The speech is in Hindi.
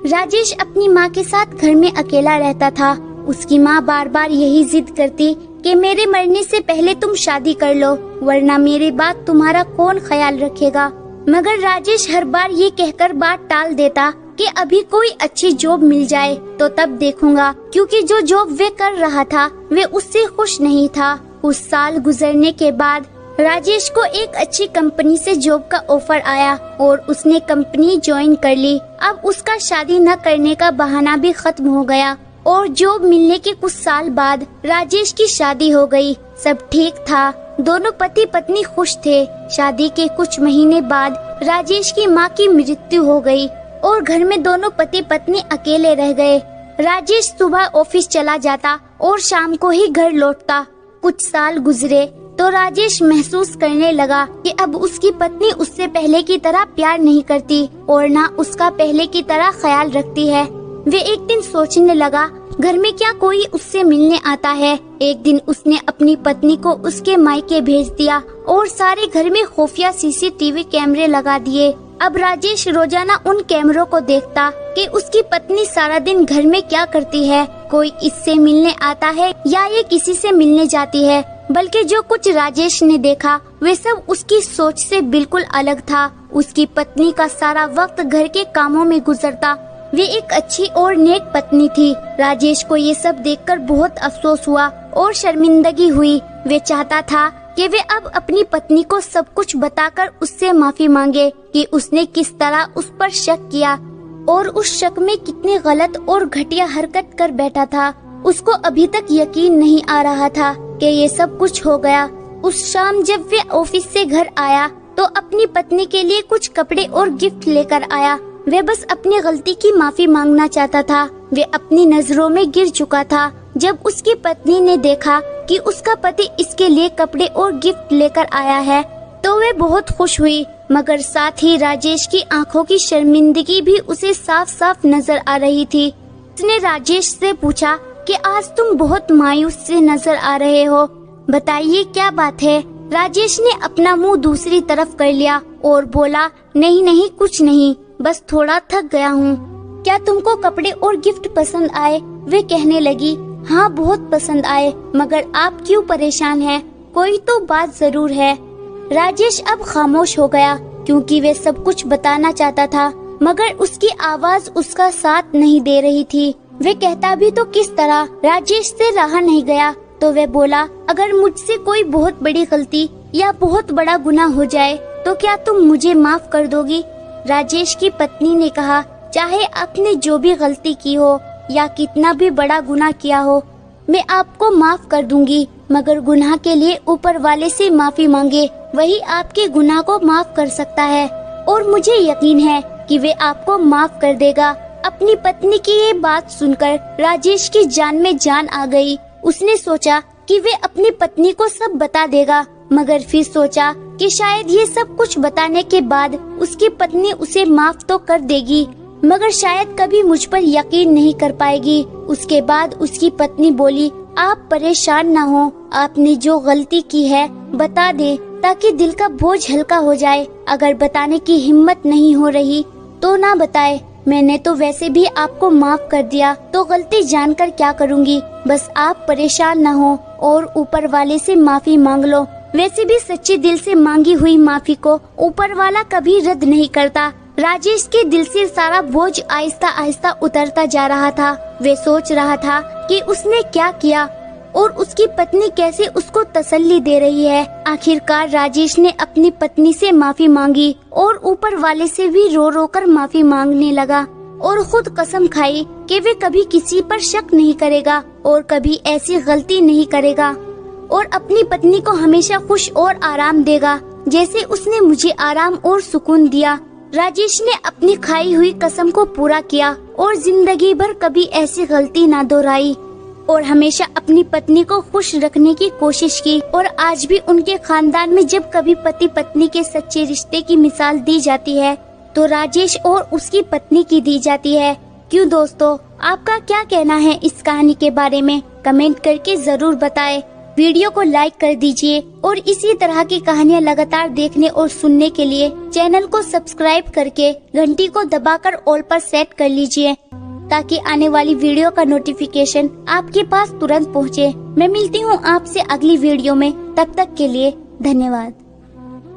राजेश अपनी माँ के साथ घर में अकेला रहता था। उसकी माँ बार बार यही जिद करती कि मेरे मरने से पहले तुम शादी कर लो, वरना मेरे बाद तुम्हारा कौन ख्याल रखेगा। मगर राजेश हर बार ये कहकर बात टाल देता कि अभी कोई अच्छी जॉब मिल जाए तो तब देखूंगा, क्योंकि जो जॉब वे कर रहा था वे उससे खुश नहीं था। कुछ साल गुजरने के बाद राजेश को एक अच्छी कंपनी से जॉब का ऑफर आया और उसने कंपनी ज्वाइन कर ली। अब उसका शादी न करने का बहाना भी खत्म हो गया और जॉब मिलने के कुछ साल बाद राजेश की शादी हो गई। सब ठीक था, दोनों पति पत्नी खुश थे। शादी के कुछ महीने बाद राजेश की मां की मृत्यु हो गई और घर में दोनों पति पत्नी अकेले रह गए। राजेश सुबह ऑफिस चला जाता और शाम को ही घर लौटता। कुछ साल गुजरे तो राजेश महसूस करने लगा कि अब उसकी पत्नी उससे पहले की तरह प्यार नहीं करती और ना उसका पहले की तरह ख्याल रखती है। वे एक दिन सोचने लगा, घर में क्या कोई उससे मिलने आता है। एक दिन उसने अपनी पत्नी को उसके मायके भेज दिया और सारे घर में खुफिया सीसीटीवी कैमरे लगा दिए। अब राजेश रोजाना उन कैमरों को देखता कि उसकी पत्नी सारा दिन घर में क्या करती है, कोई इससे मिलने आता है या ये किसी से मिलने जाती है। बल्कि जो कुछ राजेश ने देखा वे सब उसकी सोच से बिल्कुल अलग था। उसकी पत्नी का सारा वक्त घर के कामों में गुजरता। वे एक अच्छी और नेक पत्नी थी। राजेश को ये सब देखकर बहुत अफसोस हुआ और शर्मिंदगी हुई। वे चाहता था कि वे अब अपनी पत्नी को सब कुछ बताकर उससे माफी मांगे कि उसने किस तरह उस पर शक किया और उस शक में कितनी गलत और घटिया हरकत कर बैठा था। उसको अभी तक यकीन नहीं आ रहा था कि ये सब कुछ हो गया। उस शाम जब वे ऑफिस से घर आया तो अपनी पत्नी के लिए कुछ कपड़े और गिफ्ट लेकर आया। वे बस अपनी गलती की माफी मांगना चाहता था। वे अपनी नजरों में गिर चुका था। जब उसकी पत्नी ने देखा कि उसका पति इसके लिए कपड़े और गिफ्ट लेकर आया है तो वे बहुत खुश हुई, मगर साथ ही राजेश की आंखों की शर्मिंदगी भी उसे साफ साफ नजर आ रही थी। उसने राजेश से पूछा कि आज तुम बहुत मायूस से नजर आ रहे हो, बताइए क्या बात है। राजेश ने अपना मुंह दूसरी तरफ कर लिया और बोला, नहीं नहीं कुछ नहीं, बस थोड़ा थक गया हूँ। क्या तुमको कपड़े और गिफ्ट पसंद आए? वे कहने लगी, हाँ बहुत पसंद आए, मगर आप क्यों परेशान हैं? कोई तो बात जरूर है। राजेश अब खामोश हो गया क्योंकि वे सब कुछ बताना चाहता था, मगर उसकी आवाज उसका साथ नहीं दे रही थी। वे कहता भी तो किस तरह, राजेश से रहा नहीं गया तो वे बोला, अगर मुझसे कोई बहुत बड़ी गलती या बहुत बड़ा गुनाह हो जाए तो क्या तुम मुझे माफ कर दोगी? राजेश की पत्नी ने कहा, चाहे आपने जो भी गलती की हो या कितना भी बड़ा गुनाह किया हो, मैं आपको माफ कर दूंगी, मगर गुनाह के लिए ऊपर वाले से माफी मांगे, वही आपके गुनाह को माफ कर सकता है और मुझे यकीन है कि वे आपको माफ कर देगा। अपनी पत्नी की ये बात सुनकर राजेश की जान में जान आ गई। उसने सोचा कि वे अपनी पत्नी को सब बता देगा, मगर फिर सोचा कि शायद ये सब कुछ बताने के बाद उसकी पत्नी उसे माफ तो कर देगी, मगर शायद कभी मुझ पर यकीन नहीं कर पाएगी। उसके बाद उसकी पत्नी बोली, आप परेशान न हो, आपने जो गलती की है बता दे ताकि दिल का बोझ हल्का हो जाए। अगर बताने की हिम्मत नहीं हो रही तो ना बताए, मैंने तो वैसे भी आपको माफ कर दिया, तो गलती जानकर क्या करूँगी। बस आप परेशान न हो और ऊपर वाले से माफी मांग लो। वैसे भी सच्चे दिल से मांगी हुई माफी को ऊपर वाला कभी रद्द नहीं करता। राजेश के दिल से सारा बोझ आहिस्ता आहिस्ता उतरता जा रहा था। वे सोच रहा था कि उसने क्या किया और उसकी पत्नी कैसे उसको तसल्ली दे रही है। आखिरकार राजेश ने अपनी पत्नी से माफी मांगी और ऊपर वाले से भी रो रो कर माफी मांगने लगा और खुद कसम खाई कि वे कभी किसी पर शक नहीं करेगा और कभी ऐसी गलती नहीं करेगा और अपनी पत्नी को हमेशा खुश और आराम देगा जैसे उसने मुझे आराम और सुकून दिया। राजेश ने अपनी खाई हुई कसम को पूरा किया और जिंदगी भर कभी ऐसी गलती ना दोहराई और हमेशा अपनी पत्नी को खुश रखने की कोशिश की। और आज भी उनके खानदान में जब कभी पति पत्नी के सच्चे रिश्ते की मिसाल दी जाती है तो राजेश और उसकी पत्नी की दी जाती है। क्यों दोस्तों, आपका क्या कहना है इस कहानी के बारे में? कमेंट करके जरूर बताएं। वीडियो को लाइक कर दीजिए और इसी तरह की कहानियाँ लगातार देखने और सुनने के लिए चैनल को सब्सक्राइब करके घंटी को दबाकर ऑल पर सेट कर लीजिए, ताकि आने वाली वीडियो का नोटिफिकेशन आपके पास तुरंत पहुँचे। मैं मिलती हूँ आपसे अगली वीडियो में, तब तक के लिए धन्यवाद।